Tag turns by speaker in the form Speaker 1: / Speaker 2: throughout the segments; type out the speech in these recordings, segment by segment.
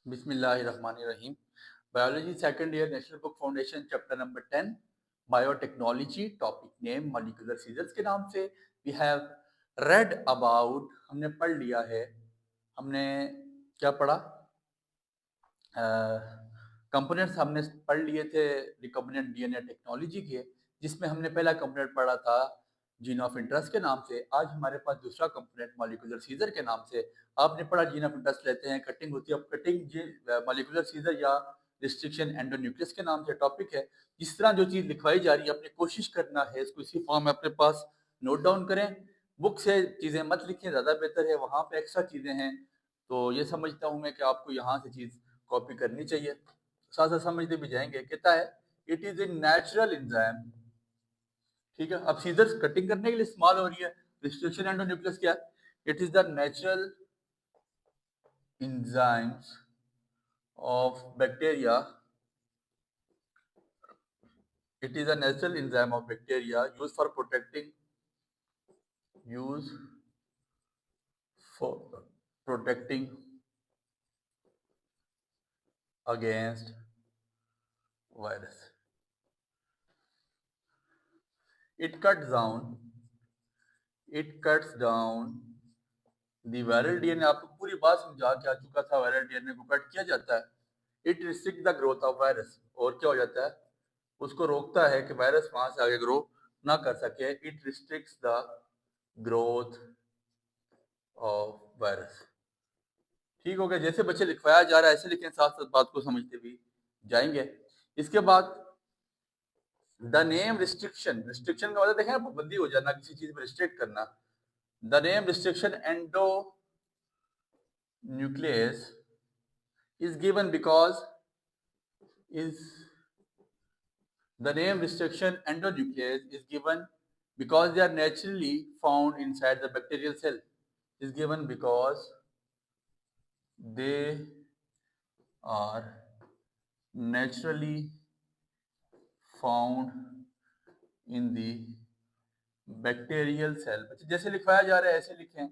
Speaker 1: Bismillahirrahmanirrahim. Biology second year National Book Foundation chapter number 10 Biotechnology topic name molecular scissors के नाम से we have read about हमने पढ़ लिया है हमने क्या पढ़ा कंपोनेंट्स हमने पढ़ लिए थे रिकॉम्बिनेंट डीएनए टेक्नोलॉजी के जिसमें हमने पहला कंपोनेंट पढ़ा था जीन ऑफ इंटरेस्ट के नाम से। आज हमारे पास दूसरा कंपोनेंट मॉलिक्यूलर सीजर के नाम से। आपने पढ़ा जीन ऑफ इंटरेस्ट लेते हैं कटिंग होती है। अब कटिंग मॉलिक्यूलर सीजर या रिस्ट्रिक्शन एंडोन्यूक्लियस के नाम से टॉपिक है। जिस तरह जो चीज़ लिखवाई जा रही है अपने कोशिश करना है इसको इसी फॉर्म में अपने पास नोट डाउन करें। बुक से चीज़ें मत लिखें, ज़्यादा बेहतर है। वहाँ पे एक्स्ट्रा चीज़ें हैं तो ये समझता हूँ मैं कि आपको यहाँ से चीज़ कॉपी करनी चाहिए। साथ साथ समझते भी जाएंगे। कहता है it is a natural enzyme. ठीक है, अब सीजर कटिंग करने के लिए इस्तेमाल हो रही है। रिस्ट्रिक्शन एंडोन्यूक्लियस क्या है? It is the natural enzymes of bacteria. It is a natural enzyme of bacteria use for protecting against virus. It cuts down the viral DNA। आपको पूरी बात समझा के आ चुका था। वायरल डीएनए को कट किया जाता है। It restricts the growth of virus। और क्या हो जाता है? उसको रोकता है कि वायरस वहां से आगे ग्रो ना कर सके। It restricts the growth of virus। ठीक हो गया। जैसे बच्चे लिखवाया जा रहा है ऐसे लिखें, साथ साथ बात को समझते भी जाएंगे। इसके बाद द नेम रिस्ट्रिक्शन। रिस्ट्रिक्शन का मतलब देखें पाबंदी हो जाना, किसी चीज में रिस्ट्रिक्ट करना। The name restriction endo nucleus is given because is the name restriction endonuclease is given because they are naturally found inside the bacterial cell। is given because they are naturally found in the bacterial cell। जैसे लिखवाया जा रहा है ऐसे लिखें।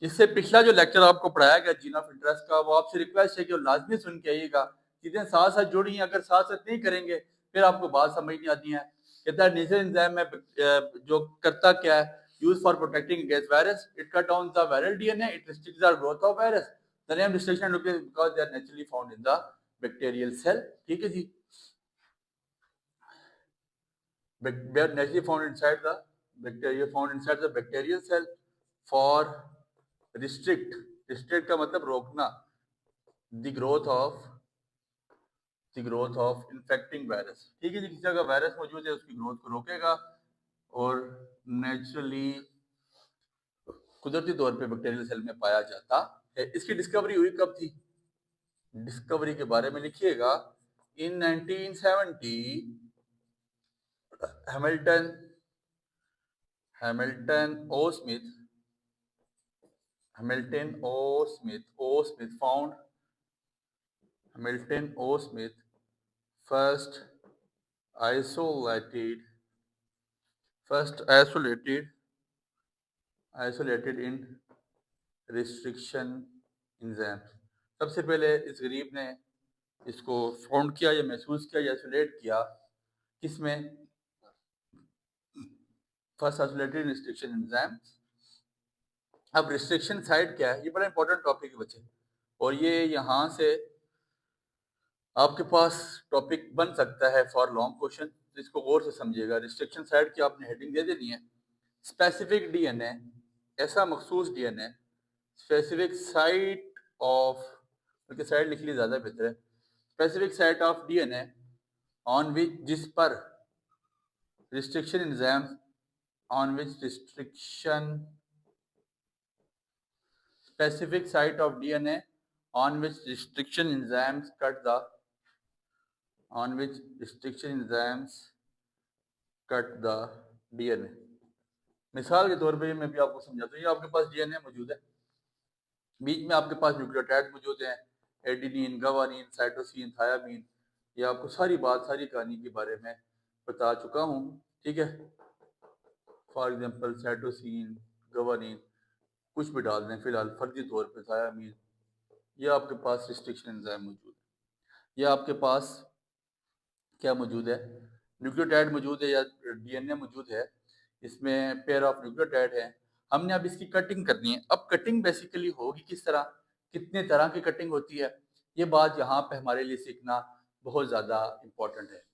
Speaker 1: इससे पिछला जो लेक्चर आपको पढ़ाया गया जीन ऑफ इंटरेस्ट का, वो आपसे रिक्वेस्ट है कि वो लाजमी सुन के आइएगा। चीजें साथ साथ जुड़ी हैं, अगर साथ साथ नहीं करेंगे फिर आपको बात समझ नहीं आती है। कहता है नेचर एंजाइम में जो करता क्या है, use for protecting against virus. It cut down the viral DNA. It restricts the growth of virus. The name restriction because they are naturally found in the bacterial cell. ठीक है जी, they are naturally found inside the bacterial cell for restrict का मतलब रोकना the growth of infecting virus। ठीक है जी, किसी जगह virus मौजूद है उसकी ग्रोथ को रोकेगा। और नेचुरली कुदरती तौर पे बैक्टीरियल सेल में पाया जाता है। इसकी डिस्कवरी हुई कब थी? डिस्कवरी के बारे में लिखिएगा। इन 1970 Hamilton O. Smith first isolated in restriction enzymes। सबसे पहले इस गरीब ने इसको फाउंड किया या महसूस किया या आइसोलेट किया किसमें? First isolated restriction enzymes. अब रिस्ट्रिक्शन साइट क्या है? ये बड़ा इंपॉर्टेंट टॉपिक है बच्चे, और ये यहाँ से आपके पास टॉपिक बन सकता है फॉर लॉन्ग क्वेश्चन। तो इसको गौर से समझिएगा। रिस्ट्रिक्शन साइट की आपने हेडिंग दे देनी है। स्पेसिफिक डीएनए, ऐसा मखसूस डीएनए। स्पेसिफिक साइट ऑफ, बल्कि साइट लिख ली ज़्यादा बेहतर है। Specific site of DNA on which, जिस पर restriction enzymes on which restriction specific site of DNA on which restriction enzymes cut the DNA। मिसाल के तौर पे मैं भी आपको समझाता हूँ। ये आपके पास डीएनए मौजूद है, बीच में आपके पास न्यूक्लियोटाइड मौजूद हैं, एडेनिन, गवानीन, साइटोसिन, थायामीन। ये आपको सारी कहानी के बारे में बता चुका हूँ। ठीक है, फॉर एग्जांपल साइटोसिन, गवानीन, कुछ भी डाल दें फिलहाल फर्जी तौर पे थायामीन, ये आपके पास रिस्ट्रिक्शन एंजाइम मौजूद है। ये आपके पास क्या मौजूद है, न्यूक्लियोटाइड मौजूद है या डीएनए मौजूद है, इसमें पेयर ऑफ न्यूक्लियोटाइड है। हमने अब इसकी कटिंग करनी है। अब कटिंग बेसिकली होगी किस तरह, कितने तरह की कटिंग होती है, ये बात यहाँ पे हमारे लिए सीखना बहुत ज़्यादा इम्पोर्टेंट है।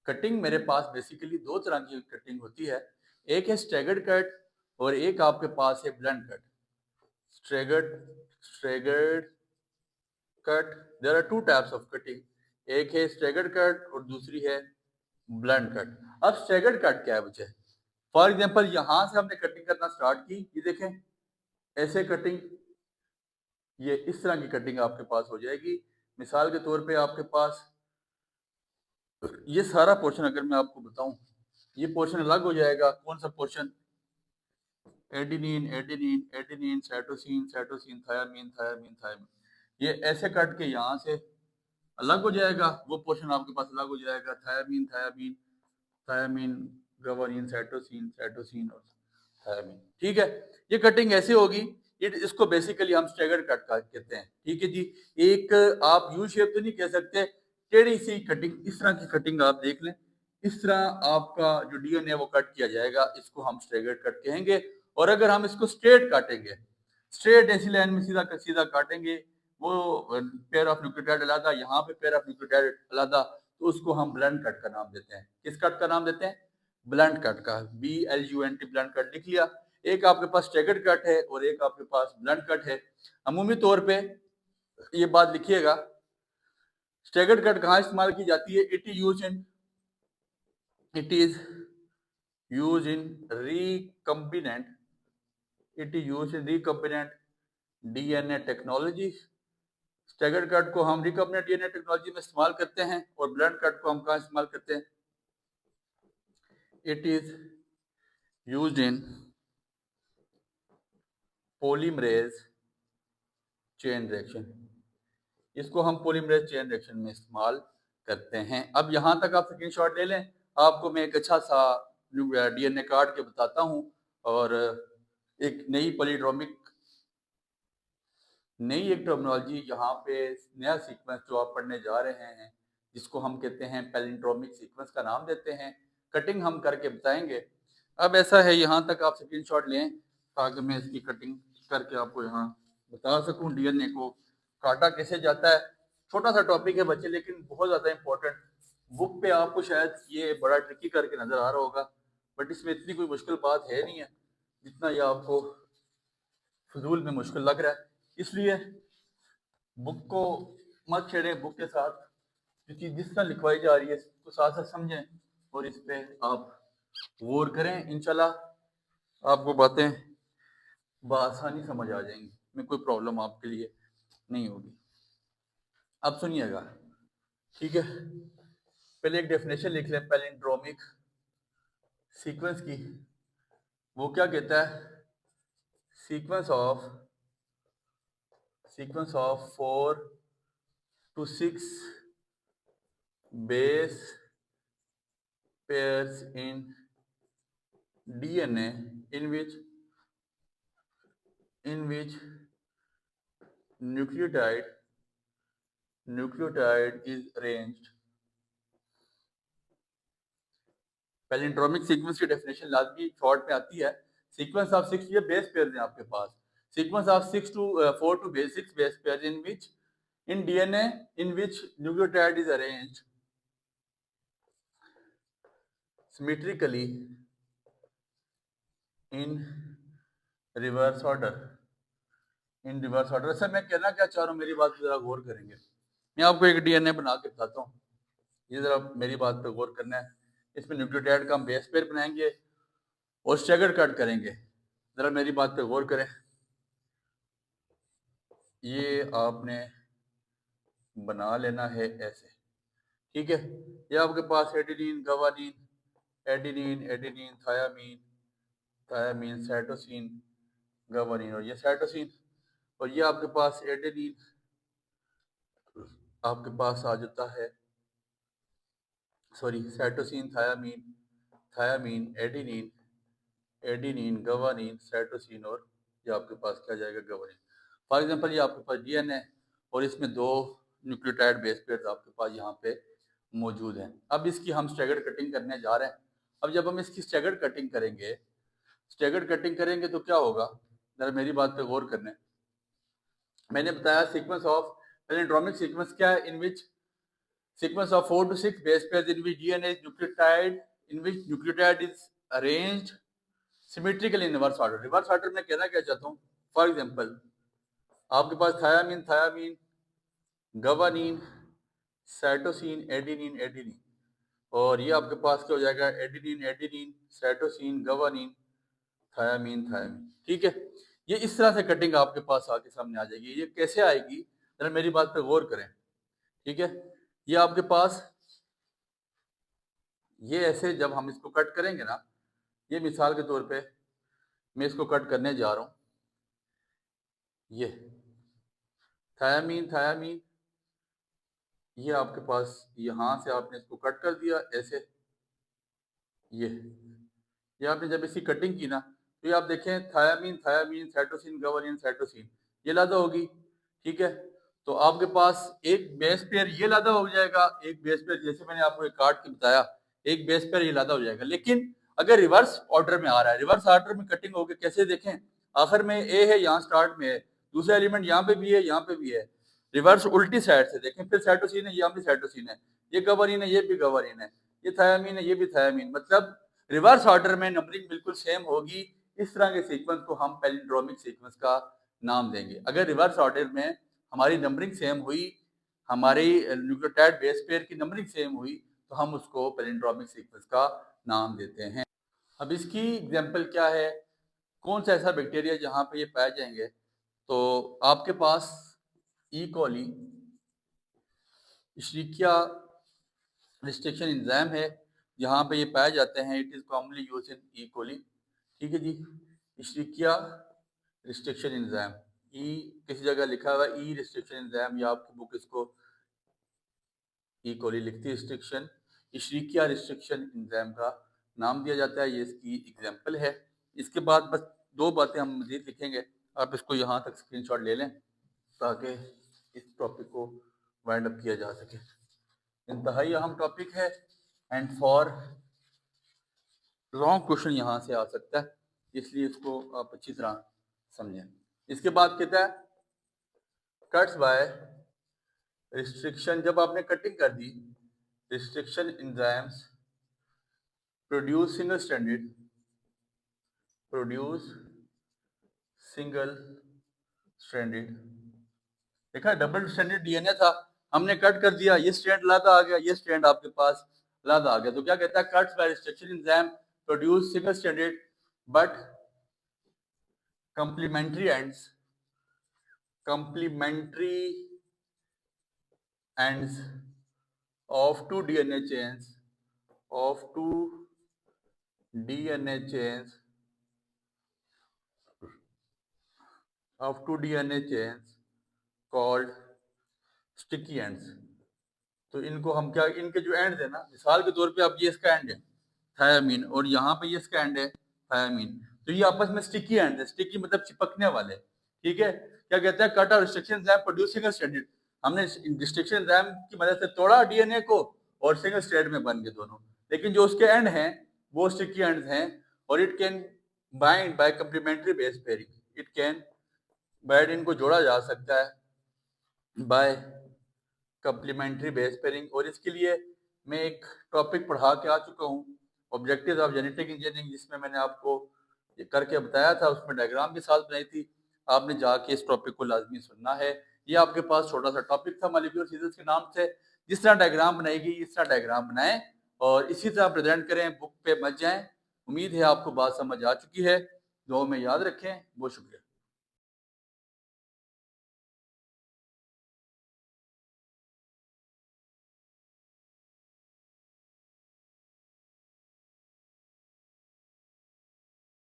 Speaker 1: कटिंग मेरे पास बेसिकली दो तरह की कटिंग होती है, एक है स्टैगर्ड कट और एक आपके पास है blunt cut. Staggered staggered cut, there are two types of cutting, एक है स्ट्रेगर्ड कट और दूसरी है ब्लंट कट। अब स्ट्रेगर्ड कट क्या है बच्चे, फॉर एग्जांपल यहाँ से हमने कटिंग करना स्टार्ट की, ये देखें ऐसे कटिंग, ये इस तरह की कटिंग आपके पास हो जाएगी। मिसाल के तौर पे आपके पास ये सारा पोर्शन अगर मैं आपको बताऊं, ये पोर्शन अलग हो जाएगा। कौन सा portion, adenine adenine adenine cytosine cytosine thymine thymine thymine, ये ऐसे कट के यहाँ से अलग हो जाएगा। वो पोर्शन आपके पास अलग हो जाएगा, thiamine thymine thiamine guanine cytosine cytosine और थायामीन। ठीक है, ये कटिंग ऐसे होगी, इसको बेसिकली हम स्टैगर्ड कट कहते हैं। ठीक है जी, एक आप यू शेप तो नहीं कह सकते, टेढ़ी सी कटिंग, इस तरह की कटिंग आप देख लें, इस तरह आपका जो डीएनए वो कट किया जाएगा, इसको हम स्टैगर्ड कट कहेंगे। और अगर हम इसको स्ट्रेट काटेंगे, स्ट्रेट ऐसी लाइन में सीधा सीधा काटेंगे, वो पेयर ऑफ न्यूक्लियोटाइड अलग, यहाँ पे पेयर ऑफ न्यूक्लियोटाइड अलग, तो उसको हम ब्लंट कट का नाम देते हैं। किस कट का नाम देते हैं, ब्लंट कट का। BLUNT ब्लंट कट लिख लिया। एक आपके पास स्टैगर्ड कट है और एक आपके पास ब्लंट कट है। अमूमी तौर पे ये बात लिखिएगा, स्टैगर्ड कट कहाँ इस्तेमाल की जाती है, it is use in recombinant DNA technology. Staggered cut को हम रिकम्बिनेंट डीएनए टेक्नोलॉजी में इस्तेमाल करते हैं और ब्लंट कट को हम कहाँ इस्तेमाल करते हैं, it is used in polymerase chain reaction. इसको हम पॉलीमरेज चेन रिएक्शन में इस्तेमाल करते हैं। अब यहाँ तक आप स्क्रीनशॉट ले लें, आपको मैं एक अच्छा सा डीएनए काट के बताता हूँ और एक नई एक टर्मिनोलॉजी यहाँ पे, नया सीक्वेंस जो आप पढ़ने जा रहे हैं, जिसको हम कहते हैं पैलिंड्रोमिक सीक्वेंस का नाम देते हैं। कटिंग हम करके बताएंगे। अब ऐसा है, यहाँ तक आप स्क्रीनशॉट लें ताकि मैं इसकी कटिंग करके आपको यहाँ बता सकूं डीएनए को काटा कैसे जाता है। छोटा सा टॉपिक है बच्चे, लेकिन बहुत ज़्यादा इंपॉर्टेंट। बुक पे आपको शायद ये बड़ा ट्रिकी करके नज़र आ रहा होगा, बट इसमें इतनी कोई मुश्किल बात है नहीं है जितना ये आपको फजूल में मुश्किल लग रहा है। इसलिए बुक को मत छेड़ें बुक के साथ, क्योंकि जिस तरह लिखवाई जा रही है उसको साथ साथ समझें और इस पे आप गौर करें। इंशाल्लाह आपको बातें बआसानी समझ आ जाएंगी, में कोई प्रॉब्लम आपके लिए नहीं होगी। अब सुनिएगा, ठीक है, पहले एक डेफिनेशन लिख लें पैलिंड्रोमिक सीक्वेंस की। वो क्या कहता है, sequence of 4 to 6 base pairs in DNA in which nucleotide is arranged। Palindromic sequence की डेफिनेशन लाजमी शॉर्ट में आती है, सीक्वेंस ऑफ 6, ये बेस पेयर्स हैं आपके पास, sequence of 4 to 6 base pairs in DNA in which nucleotide is arranged symmetrically in reverse order। ऐसा मैं कहना क्या चाह रहा हूँ, मेरी बात पर जरा गौर करेंगे। मैं आपको एक डीएनए बना के बताता हूँ, ये जरा मेरी बात पर गौर करना है। इसमें न्यूक्लियोटाइड का हम बेस पेयर बनाएंगे और स्टैगर्ड कट करेंगे। जरा मेरी बात पे गौर करें, ये आपने बना लेना है ऐसे, ठीक है। ये आपके पास adenine guanine adenine adenine thymine thymine cytosine guanine और ये साइटोसिन, और ये आपके पास एडेनिन आपके पास आ जाता है, sorry cytosine thymine thymine adenine adenine guanine cytosine और ये आपके पास क्या जाएगा ग्वानिन। फॉर एग्जांपल ये आपके पास डीएनए और इसमें 2 न्यूक्लियोटाइड बेस पेयर्स आपके पास यहाँ पे मौजूद हैं। अब इसकी हम स्टैगर्ड कटिंग करने जा रहे हैं। अब जब हम इसकी स्टैगर्ड कटिंग करेंगे तो क्या होगा, जरा मेरी बात पे गौर करना। मैंने बताया सीक्वेंस ऑफ पैलिंड्रोमिक सीक्वेंस क्या है, इन विच sequence of 4 to 6 base pairs in which DNA is nucleotide is arranged symmetrically in reverse order. Reverse order में कहना क्या चाहता हूँ, फॉर एग्जाम्पल आपके पास थायामीन, गवानीन, साइटोसिन, एडेनिन, और ये आपके पास क्या हो जाएगा, एडेनिन, साइटोसिन, गवानीन, थायामीन। ठीक है, ये इस तरह से कटिंग आपके पास आके सामने आ जाएगी। ये कैसे आएगी, जरा मेरी बात पे गौर करें। ठीक है, ये आपके पास ये ऐसे जब हम इसको कट करेंगे ना, ये मिसाल के तौर पे मैं इसको कट करने जा रहा हूँ, ये थायामीन, ये आपके पास यहाँ से आपने इसको कट कर दिया ऐसे, ये आपने जब इसकी कटिंग की ना, तो ये आप देखें थायामीन, साइटोसिन, गवानीन, ये लादा होगी। ठीक है, तो आपके पास एक बेस पेयर ये लादा हो जाएगा, एक बेस पेयर जैसे मैंने आपको एक काट के बताया, एक बेस पेयर ये लादा हो जाएगा। लेकिन अगर रिवर्स ऑर्डर में आ रहा है, रिवर्स ऑर्डर में कटिंग होगी, कैसे देखें, आखिर में ए है, यहाँ स्टार्ट में है, दूसरा एलिमेंट यहाँ पे भी है, यहाँ पे भी है, रिवर्स उल्टी साइड से देखें, फिर साइटोसिन है, यहाँ भी साइटोसिन है, ये गवानीन है, ये भी गवानीन है, ये थायामीन है, ये भी थायामीन, मतलब रिवर्स ऑर्डर में नंबरिंग बिल्कुल सेम होगी। इस तरह के सीक्वेंस को हम पैलिंड्रोमिक सीक्वेंस का नाम देंगे। अगर रिवर्स ऑर्डर में हमारी नंबरिंग सेम हुई, हमारी न्यूक्लियोटाइड बेस पेयर की नंबरिंग सेम हुई, तो हम उसको पैलिंड्रोमिक सीक्वेंस का नाम देते हैं। अब इसकी एग्जांपल क्या है, कौन सा ऐसा बैक्टीरिया जहाँ पे ये पाए जाएंगे, तो आपके पास E coli Escherichia restriction enzyme है, जहाँ पे ये पाए जाते हैं। It is commonly use in E coli. ठीक है जी, इश्रिकिया रिस्ट्रिक्शन एंजाइम, ई किसी जगह लिखा हुआ ई रिस्ट्रिक्शन एंजाइम, या आपकी बुक इसको ई कोली लिखती है रिस्ट्रिक्शन, इश्रिकिया रिस्ट्रिक्शन एंजाइम का नाम दिया जाता है। ये इसकी एग्जांपल है। इसके बाद बस 2 बातें हम मज़ीद लिखेंगे, आप इसको यहाँ तक स्क्रीनशॉट ले लें ताकि इस टॉपिक को वाइंड अप किया जा सके। इंतहाई अहम टॉपिक है एंड फॉर लॉन्ग क्वेश्चन यहाँ से आ सकता है, इसलिए इसको आप अच्छी तरह समझें। इसके बाद कहता है कट्स बाय रिस्ट्रिक्शन, जब आपने कटिंग कर दी, restriction enzymes produce single stranded, देखा डबल स्ट्रैंडेड डीएनए था, हमने कट कर दिया, ये स्ट्रैंड लादा आ गया, ये स्ट्रैंड आपके पास लादा आ गया। तो क्या कहता है, cuts by restriction enzyme produce single stranded but complementary ends of two DNA chains called sticky ends। तो इनको हम क्या, इनके जो एंड है ना, मिसाल के तौर पे अब ये इसका एंड है थायामीन और यहाँ पे ये इसका एंड है थायामीन, तो ये आपस में स्टिकी एंड है। स्टिकी मतलब चिपकने वाले। ठीक है, क्या कहता है, कट और restriction enzyme producing a stranded, हमने रिस्ट्रिक्शन एंजाइम की मदद से तोड़ा डीएनए को और सिंगल स्ट्रैंड में बन गए दोनों, लेकिन जो उसके एंड हैं वो स्टिकी एंड्स हैं। और it can bind by complementary base pairing, it can bind, इनको जोड़ा जा सकता है बाय कम्प्लीमेंट्री बेस पेयरिंग। और इसके लिए मैं एक टॉपिक पढ़ा के आ चुका हूँ, ऑब्जेक्टिव्स ऑफ जेनेटिक इंजीनियरिंग, जिसमें मैंने आपको ये करके बताया था, उसमें डायग्राम भी साथ बनाई थी। आपने जाके इस टॉपिक को लाजमी सुनना है। ये आपके पास छोटा सा टॉपिक था मॉलिक्यूलर सीरीज के नाम से। जिस तरह डायग्राम बनाएगी इस तरह डायग्राम बनाएं और इसी तरह प्रेजेंट करें, बुक पे मत जाएं। उम्मीद है आपको बात समझ आ चुकी है। दुआ में याद रखें। बहुत शुक्रिया।